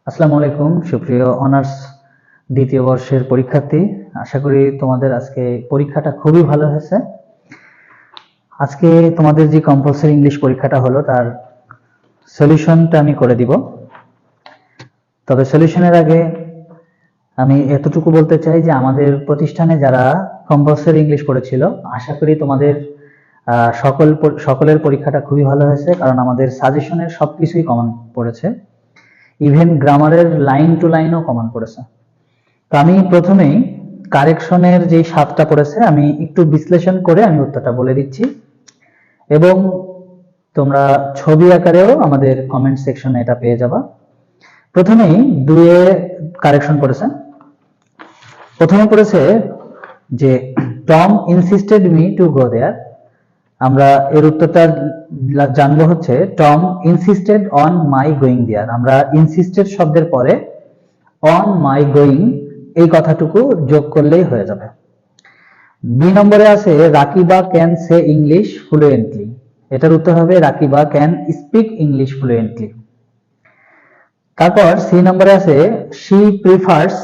আসসালামু আলাইকুম সুপ্রিয় অনার্স দ্বিতীয় বর্ষের পরীক্ষার্থী, আশা করি তোমাদের আজকে পরীক্ষাটা খুবই ভালো হয়েছে। আজকে তোমাদের যে কম্পালসারি ইংলিশ পরীক্ষাটা হলো তার সলিউশনটা আমি করে দিব। তবে সলিউশনের আগে আমি এতটুকু বলতে চাই যে আমাদের প্রতিষ্ঠানে যারা কম্পালসারি ইংলিশ পড়েছিল, আশা করি তোমাদের সকলের পরীক্ষাটা খুবই ভালো হয়েছে, কারণ আমাদের সাজেশনের সবকিছুই কমন পড়েছে, ইভেন গ্রামারের লাইন টু লাইনও কমন পড়েছে। তো আমি প্রথমেই কারেকশনের যে 7টা পড়েছে আমি একটু বিশ্লেষণ করে আমি উত্তরটা বলে দিচ্ছি, এবং তোমরা ছবি আকারেও আমাদের কমেন্ট সেকশনে এটা পেয়ে যাবা। প্রথমেই 2 কারেকশন পড়েছে। প্রথমে পড়েছে যে Tom insisted me to go there. আমরা এর উত্তরটা জানবো হচ্ছে Tom insisted on my going there. আমরা ইনসিস্টেড শব্দের পরে অন মাই গোয়িং এই কথাটুকু যোগ করলেই হয়ে যাবে। বি নম্বরে আছে Rakiba can say English fluently. এটার উত্তর হবে Rakiba can speak English fluently. তারপর সি নম্বরে আছে she prefers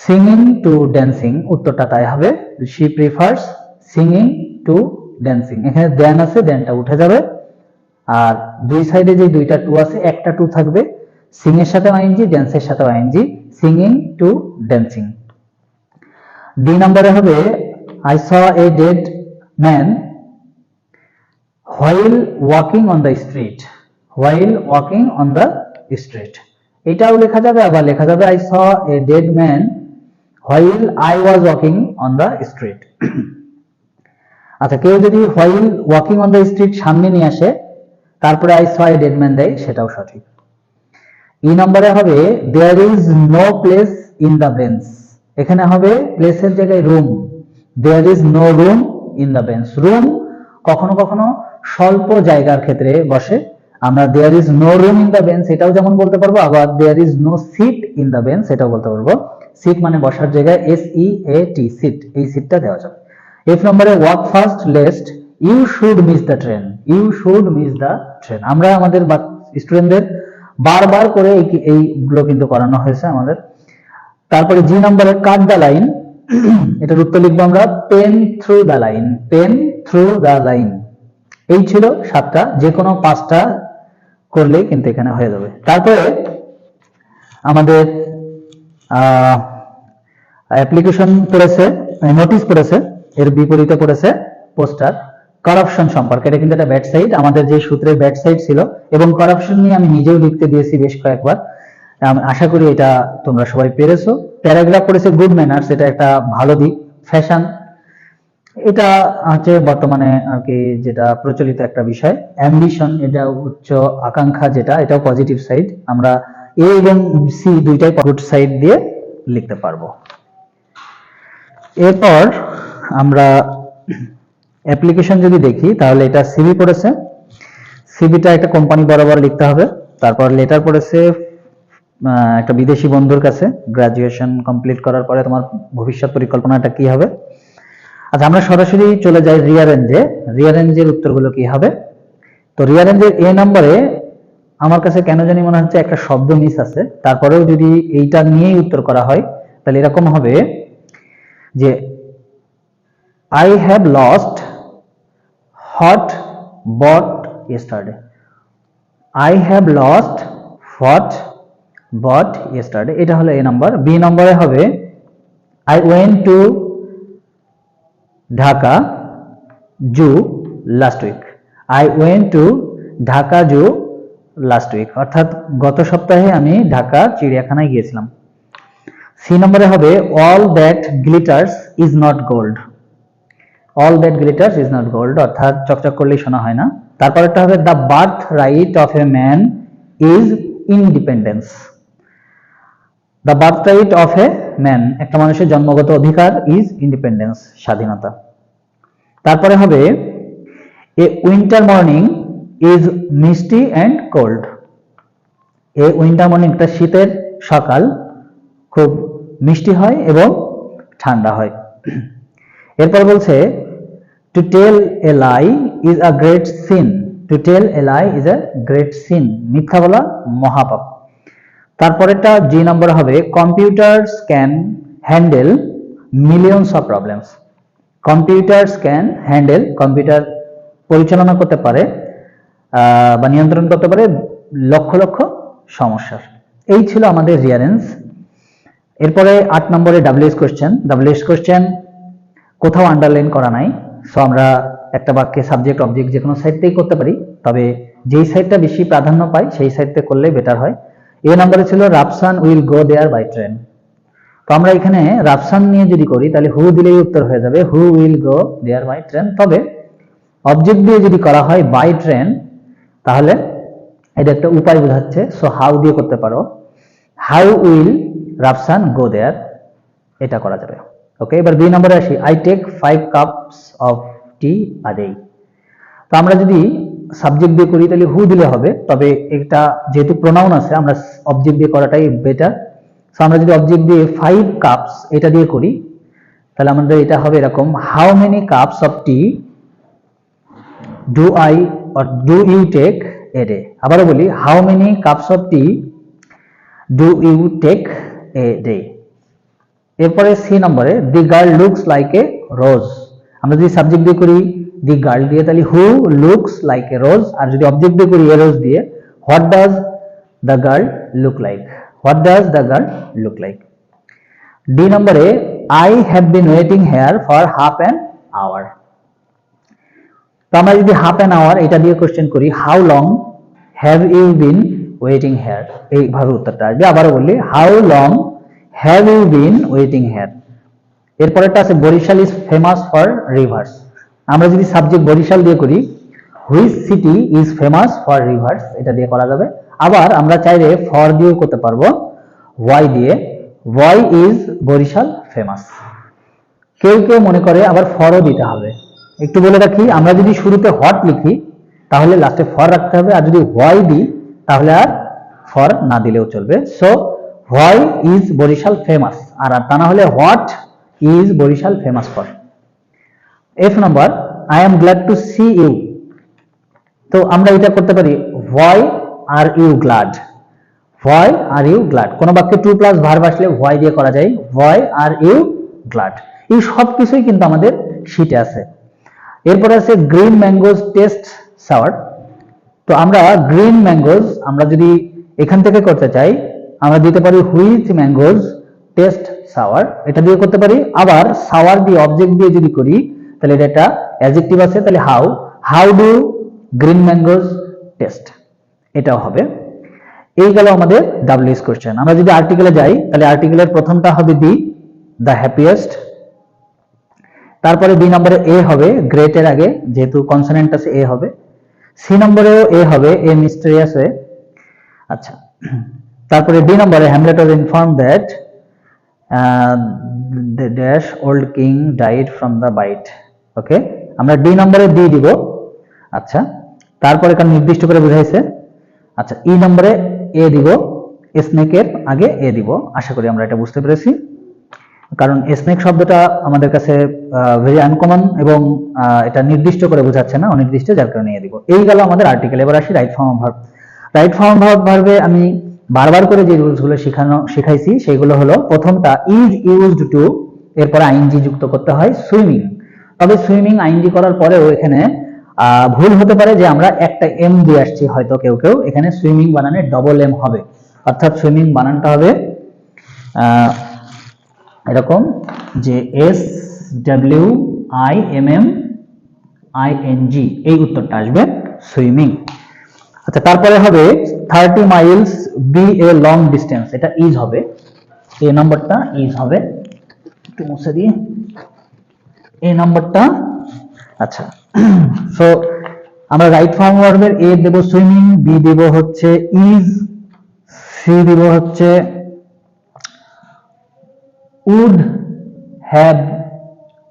singing to dancing. উত্তরটা তাই হবে she prefers singing to dancing. এখানে দেন আছে, দেনটা উঠে যাবে, আর দুই সাইডে যে দুইটা টু আছে একটা টু থাকবে, সিং এর সাথে আইএনজি, ড্যান্সের সাথে ING, singing to dancing. D নম্বরে হবে I saw a dead man while walking on the street. While walking on the street এটাও লেখা যাবে, আবার লেখা যাবে I saw a dead man while I was walking on the street. আচ্ছা, কেউ যদি while walking on the street সামনে নিয়ে আসে তারপরে I saw a dead man দেয়, সেটাও সঠিক। ই নম্বরে হবে there is no place in the bench. এখানে হবে প্লেসের জায়গায় room, there is no room in the bench. Room কখনো কখনো স্বল্প জায়গার ক্ষেত্রে বসে, আমরা there is no room in the bench এটাও যেমন বলতে পারবো, আবার there is no seat in the bench এটাও বলতে পারবো। সিট মানে বসার জায়গায়, SEAT সিট, এই সিটটা দেওয়া যাবে। এফ নম্বরে walk fast lest you should miss the train. You should miss the train আমরা আমাদের স্টুডেন্টদের বারবার করে এইগুলো কিন্তু করানো হয়েছে আমাদের। তারপরে জি নম্বরে কাট দ্য লাইন, এটার উত্তর লিখবো আমরা pen through the line. Pen through the line. এই ছিল 7টা, যে কোনো 5টা করলেই কিন্তু এখানে হয়ে যাবে। তারপরে আমাদের অ্যাপ্লিকেশন পড়েছে, নোটিশ পড়েছে, এর বিপরীতে পড়েছে পোস্টার। করাপশন সম্পর্কে, এটা কিন্তু একটা ব্যাড সাইড, আমাদের যে সূত্রে ব্যাড সাইড ছিল, এবং করাপশন নিয়ে আমি নিজেও লিখতে দিয়েছি বেশ কয়েকবার। আশা করি এটা তোমরা সবাই পেরেছো। প্যারাগ্রাফ পড়েছে গুড ম্যানার্স, এটা একটা ভালো দিক। ফ্যাশন, এটা হচ্ছে বর্তমানে আর কি যেটা প্রচলিত একটা বিষয়। অ্যাম্বিশন, এটা উচ্চ আকাঙ্ক্ষা, যেটা এটাও পজিটিভ সাইড। আমরা এ এবং সি দুইটাই গুড সাইড দিয়ে লিখতে পারবো। এরপর আমরা অ্যাপ্লিকেশন যদি দেখি তাহলে এটা সিভি পড়েছে। সিভিটা একটা কোম্পানি বরাবর লিখতে হবে। তারপর লেটার পড়েছে একটা বিদেশি বন্ধুর কাছে, গ্রাজুয়েশন কমপ্লিট করার পরে তোমার ভবিষ্যৎ পরিকল্পনাটা কি হবে। আচ্ছা, আমরা সরাসরি চলে যাই রিয়ারেঞ্জে। রিয়ারেঞ্জের উত্তরগুলো কি হবে? তো রিয়ারেঞ্জের এ নম্বরে আমার কাছে কেন জানি মনে হচ্ছে একটা শব্দ মিস আছে। তারপরেও যদি এইটা নিয়েই উত্তর করা হয় তাহলে এরকম হবে যে I have lost what bought yesterday. I have lost what bought yesterday. এটা হলো এ নাম্বার। বি নম্বরে হবে I went to Dhaka zoo last week. I went to Dhaka zoo last week. অর্থাৎ গত সপ্তাহে আমি ঢাকা চিড়িয়াখানায় গিয়েছিলাম। সি নম্বরে হবে all that glitters is not gold. All that glitters is not gold, অর্থাৎ চকচক করলেই সোনা হয় না। তারপরটা হবে the birthright of a man is independence. The birthright of a man, একটা মানুষের জন্মগত অধিকার is independence, স্বাধীনতা। তারপরে হবে a winter morning is misty and cold. A winter morning, একটা শীতের সকাল খুব মিষ্টি হয় এবং ঠান্ডা হয়। এরপর বলছে to tell a lie is a great sin. To tell a lie is a great sin. মিথ্যা বলা মহাপাপ। তারপরেরটা জি নম্বর হবে computers can handle millions of problems. Computers can handle, computer পরিচালনা করতে পারে বা নিয়ন্ত্রণ করতে পারে লক্ষ লক্ষ সমস্যার। এই ছিল আমাদের রিয়ারেন্স। এরপরে 8 নম্বরে ডাব্লিউএস কোশ্চেন কোথাও আন্ডারলাইন করা নাই, সো আমরা একটা বাক্যে সাবজেক্ট অবজেক্ট যে কোনো সাইড থেকেই করতে পারি, তবে যেই সাইডটা বেশি প্রাধান্য পায় সেই সাইড থেকে করলেই বেটার হয়। এ নম্বরে ছিল Rafsan will go there by train. তো আমরা এখানে রাফসান নিয়ে যদি করি তাহলে হু দিলেই উত্তর হয়ে যাবে, who will go there by train. তবে অবজেক্ট দিয়ে যদি করা হয় বাই ট্রেন তাহলে এটা একটা উপায় বোঝাচ্ছে, সো হাউ দিয়ে করতে পারো, how will Rafsan go there, এটা করা যাবে। ওকে, এবার 2 নম্বরে আসি, I take 5 cups of tea a day. তো আমরা যদি সাবজেক্ট দিয়ে করি তাহলে হু দিলে হবে, তবে এটা যেহেতু প্রোনাউন আছে আমরা অবজেক্ট দিয়ে করাটাই বেটার। সো আমরা যদি অবজেক্ট দিয়ে 5 কাপস এটা দিয়ে করি তাহলে আমাদের এটা হবে এরকম, how many cups of tea do I or do you take a day. আবারও বলি, how many cups of tea do you take a day. এরপরে সি নম্বরে the girl looks like a rose. আমরা যদি সাবজেক্ট দিয়ে করি the girl দিয়ে তাহলে হু লুকস লাইক এ রোজ, আর যদি অবজেক্ট দিয়ে করি এ রোজ দিয়ে what does the girl look like, what does the girl look like. D নম্বরে I have been waiting here for half an hour. তো আমরা যদি হাফ অ্যান আওয়ার এটা দিয়ে কোশ্চেন করি, how long have you been waiting here, এইভাবে উত্তরটা আসবে। আবারও বললি, how long have you been waiting here. এরপরেরটা আছে Barishal is famous for rivers. আমরা যদি সাবজেক্ট বরিশাল দিয়ে করি which city is famous for rivers, এটা দিয়ে করা যাবে। আবার আমরা চাইলে ফর দিয়েও করতে পারবো, ওয়াই দিয়ে, ওয়াই ইজ বরিশাল ফেমাস। কেউ কেউ মনে করে আবার ফরও দিতে হবে। একটু বলে রাখি, আমরা যদি শুরুতে হট লিখি তাহলে লাস্টে ফর রাখতে হবে, আর যদি হোয়াই দিই তাহলে আর ফর না দিলেও চলবে। So why is Barishal famous, আর তা না হলে what is Barishal famous for. F number, I am glad to see you. তো আমরা এটা করতে পারি, why are you glad, why are you glad. কোন বাক্যে টু প্লাস ভার্ব আসলে হোয়াই দিয়ে করা যায়, হোয়াই আর ইউ গ্ল্যাড। এই সব কিছুই কিন্তু আমাদের শীটে আছে। এরপর আছে গ্রিন ম্যাঙ্গোজ টেস্ট সাওয়ার। তো আমরা গ্রিন ম্যাঙ্গোজ আমরা যদি এখান থেকে করতে চাই আমরা দিতে পারি হুইচ ম্যাঙ্গোজ টেস্ট সাওয়ার, এটা দিয়ে করতে পারি। আবার সাওয়ার দিয়ে অবজেক্ট দিয়ে যদি করি তাহলে এটা একটা অ্যাডজেক্টিভ আছে, তাহলে how, how do green mangoes test, এটাও হবে। এই গেল আমাদের ডাব্লিউএস কোশ্চেন। আমরা যদি আর্টিকেলে যাই তাহলে আর্টিকেলের প্রথমটা হবে দি, দ্য হ্যাপিয়েস্ট। তারপরে বি নম্বরে এ হবে, গ্রেট এর আগে যেহেতু কনসোনেন্ট আছে এ হবে। সি নম্বরেও এ হবে, এ মিস্টেরিয়াস ওয়ে। আচ্ছা, তারপরে ডি নম্বরে Hamlet was inform that the dash old king died from the bite। ওকে, আমরা ডি নম্বরে ডি দিব। আচ্ছা, তারপরে কারণ নির্দিষ্ট করে বোঝাইছে। আচ্ছা, ই নম্বরে এ দিব, স্নেকের আগে এ দিব। আশা করি আমরা এটা বুঝতে পেরেছি, কারণ স্নেক শব্দটা আমাদের কাছে ভেরি আনকমন এবং এটা নির্দিষ্ট করে বোঝাচ্ছে না, অনির্দিষ্ট, যার কারণে এ দিব। এই গেল আমাদের আর্টিকেল। এবার আসি right form of verb. Right form of ভার্বে আমি বারবার করে যে রুলসগুলো শিখাইছি সেগুলো হলো, প্রথমটা ইজ ইউজড টু, এরপর আইএনজি যুক্ত করতে হয় সুইমিং। তবে সুইমিং আইএনজি করার পরেও এখানে ভুল হতে পারে যে আমরা একটা এম দিয়ে আসছি, হয়তো কেউ কেউ এখানে সুইমিং বানানে ডবল এম হবে, অর্থাৎ সুইমিং বানানটা হবে এরকম যে S W I M M I N G, এই উত্তরটা আসবে সুইমিং। আচ্ছা, তারপরে হবে 30 miles be a long distance, এটা ইজ হবে, এ নাম্বারটা ইজ হবে, একটু মুছে দিয়ে এ নাম্বারটা। আচ্ছা, সো আমরা রাইট ফর্ম ভার্বের এ দেব সুইমিং, বি দেব হচ্ছে ইজ, সি দেব হচ্ছে উড হ্যাভ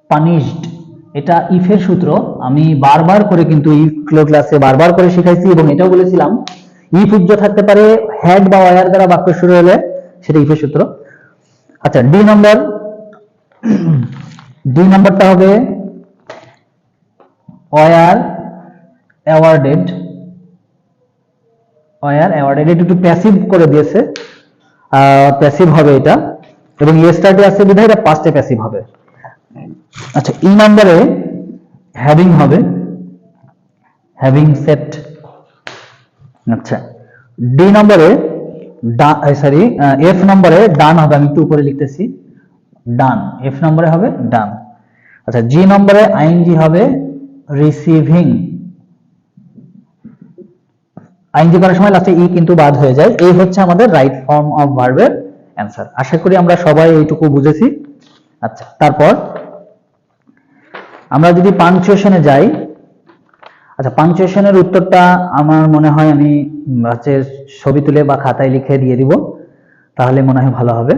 পানিশড। এটা ইফের সূত্র, আমি বারবার করে কিন্তু ইফ ক্লাসে বারবার করে শিখাইছি এবং এটাও বলেছিলাম ইফ উজ্জ থাকতে পারে হ্যাড বা ওয়ার দ্বারা বাক্য শুরু হলে সেটা ইফের সূত্র। আচ্ছা, ডি নাম্বারটা হবে ওয়ার অ্যাওয়ার্ডেড, ওয়ার অ্যাওয়ার্ডেড, এটা একটু প্যাসিভ করে দিয়েছে, প্যাসিভ হবে এটা, এবং ইয়েস্টারডে আছে বিধায় এটা পাস্টে প্যাসিভ হবে। আচ্ছা, ই নম্বরে হ্যাভিং হবে, হ্যাভিং সেট। আচ্ছা, ডি নম্বরে এফ নম্বরে ডান হবে, আমি একটু উপরে লিখতেছি ডান, এফ নম্বরে হবে ডান। আচ্ছা, জি নম্বরে আইএনজি হবে রিসিভিং, আইএনজি করার সময় লাস্টে ই কিন্তু বাদ হয়ে যায়। এই হচ্ছে আমাদের রাইট ফর্ম অফ ভার্বের অ্যান্সার। আশা করি আমরা সবাই এইটুকু বুঝেছি। আচ্ছা, তারপর আমরা যদি পাংচুয়েশনে যাই, আচ্ছা পাংচুয়েশনের উত্তরটা আমার মনে হয় আমি হচ্ছে ছবি তুলে বা খাতায় লিখে দিয়ে দিব, তাহলে মনে হয় ভালো হবে।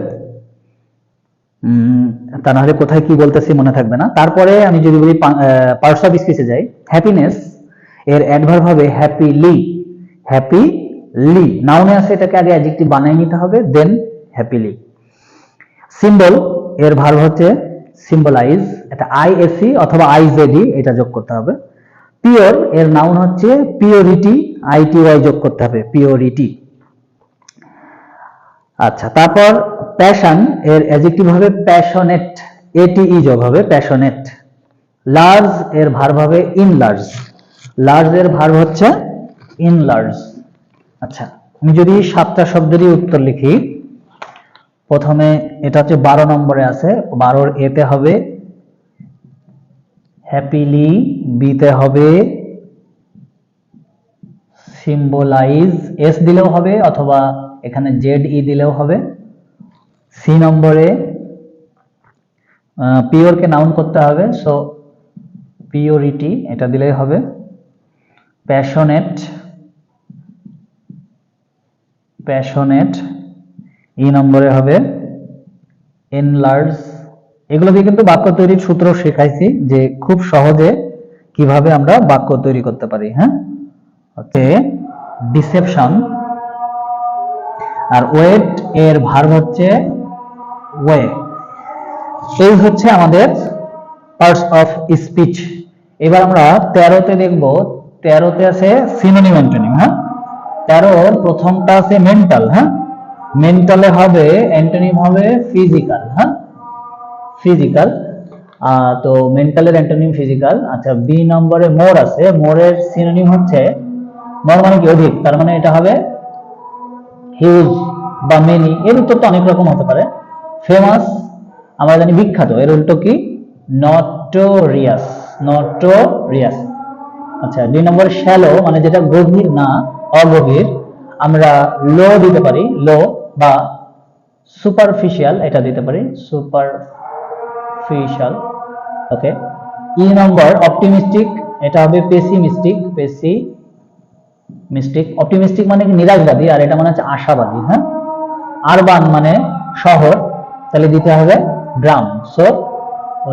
তা না হলে কোথায় কি বলতেছি মনে থাকবে না। তারপরে আমি যদি বলি পার্টস অফ স্পিচে যাই, হ্যাপিনেস এর অ্যাডভার্ব হবে হ্যাপিলি, হ্যাপিলি। নাউনে আছে, এটাকে আগে অ্যাডজেক্টিভ বানিয়ে নিতে হবে, দেন হ্যাপিলি। সিম্বল এর ভার্ব হচ্ছে সিম্বলাইজ, এটা আইএসই অথবা আইজেডি এটা যোগ করতে হবে। পিওর এর নাউন হচ্ছে পিওরিটি, আইটিওয়াই যোগ করতে হবে, পিওরিটি। আচ্ছা, তারপর প্যাশন এর অ্যাডজেক্টিভ হবে প্যাশনেট, এটিই যোগ হবে, প্যাশনেট। লার্জ এর ভার্ব হবে ইনলার্জ, লার্জ এর ভার্ব হচ্ছে ইনলার্জ। আচ্ছা, আমি যদি 7টা শব্দেরই উত্তর লিখি, প্রথমে এটা হচ্ছে 12 নম্বরে আছে, 12 এতে হবে হ্যাপিলি, বিতে হবে সিম্বলাইজ, এস দিলেও হবে অথবা এখানে জেড ই দিলেও হবে। সি নম্বরে পিওরকে নাউন করতে হবে, সো পিওরিটি এটা দিলেই হবে। Passionate, passionate. ই নম্বরে হবে এনলার্জ। এগুলো দিয়ে কিন্তু বাক্য তৈরির সূত্র শেখাইছি, যে খুব সহজে কিভাবে আমরা বাক্য তৈরি করতে পারি। হ্যাঁ, হচ্ছে ডিসেপশন। আর ওয়েট এর ভার্ব হচ্ছে ওয়ে। এই হচ্ছে আমাদের পার্টস অফ স্পিচ। এবার আমরা 13তে দেখব, 13তে আছে সিনোনিম অ্যান্টোনিম। হ্যাঁ, 13 প্রথমটা আছে মেন্টাল। হ্যাঁ, মেন্টালে হবে অ্যান্টোনিম হবে ফিজিক্যাল। হ্যাঁ, ফিজিক্যাল। তো মেন্টালের অ্যান্টোনিম ফিজিক্যাল। আচ্ছা, বি নম্বরে মোর আছে, মোরের সিনোনিম হচ্ছে, মোর মানে কি অধিক, তার মানে এটা হবে হিউজ বা মেনি। এর উত্তর তো অনেক রকম হতে পারে। ফেমাস আমরা জানি বিখ্যাত, এর উল্টো কি নটোরিয়াস, নটোরিয়াস। আচ্ছা, 2 নম্বর শ্যালো মানে যেটা গভীর না, অগভীর, আমরা লো দিতে পারি, লো, বা সুপারফিশিয়াল এটা দিতে পারি, সুপারফিশিয়াল। ওকে। ই নম্বর অপটিমিস্টিক, এটা হবে পেসিমিস্টিক, পেসিমিস্টিক। অপটিমিস্টিক মানে কি নিরাশবাদী, আর এটা মানে হচ্ছে আশাবাদী। হ্যাঁ, আরবান মানে শহর, তাহলে দিতে হবে গ্রাম, সো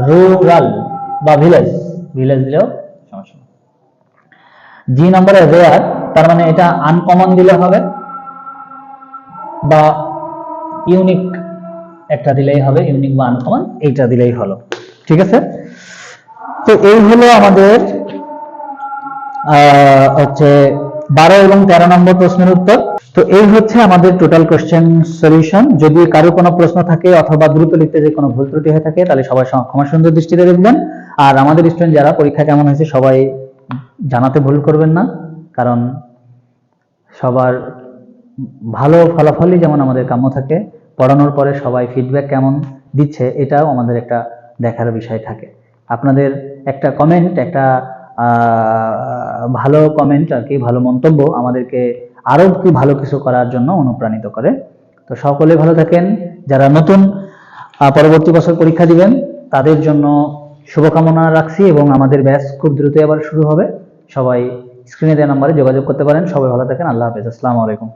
রুরাল বা ভিলেজ, ভিলেজ দিলেও সমস্যা নেই। জি নম্বরে রেয়ার, তার মানে এটা আনকমন দিলে হবে, বা ইউনিক একটা দিলেই হবে, ইউনিক বা আনকমন এইটা দিলেই হলো। ঠিক আছে, তো এই হলো আমাদের হচ্ছে 12 এবং 13 নম্বর প্রশ্নের উত্তর। তো এই হচ্ছে আমাদের টোটাল কোশ্চেন সলিউশন। যদি কারো কোনো প্রশ্ন থাকে অথবা দ্রুত লিখতে যে কোনো ভুল ত্রুটি হয়ে থাকে, তাহলে সবাই ক্ষমা সুন্দর দৃষ্টিতে দেখবেন। আর আমাদের স্টুডেন্ট যারা পরীক্ষা কেমন হয়েছে সবাই জানাতে ভুল করবেন না, কারণ সবার ভালো ফলাফলই যেমন আমাদের কাম্য থাকে, পড়ানোর পরে সবাই ফিডব্যাক কেমন দিচ্ছে এটাও আমাদের একটা দেখার বিষয় থাকে। আপনাদের একটা কমেন্ট, একটা ভালো কমেন্ট আর কি, ভালো মন্তব্য আমাদেরকে আরো কি ভালো কিছু করার জন্য অনুপ্রাণিত করে। তো সকলে ভালো থাকেন। যারা নতুন পরবর্তী বছর পরীক্ষা দিবেন তাদের জন্য শুভকামনা রাখছি, এবং আমাদের ব্যাচ খুব দ্রুত আবার শুরু হবে। সবাই স্ক্রিনে দেওয়া নম্বরে যোগাযোগ করতে পারেন। সবাই ভালো থাকেন। আল্লাহ হাফেজ। আসসালামু আলাইকুম।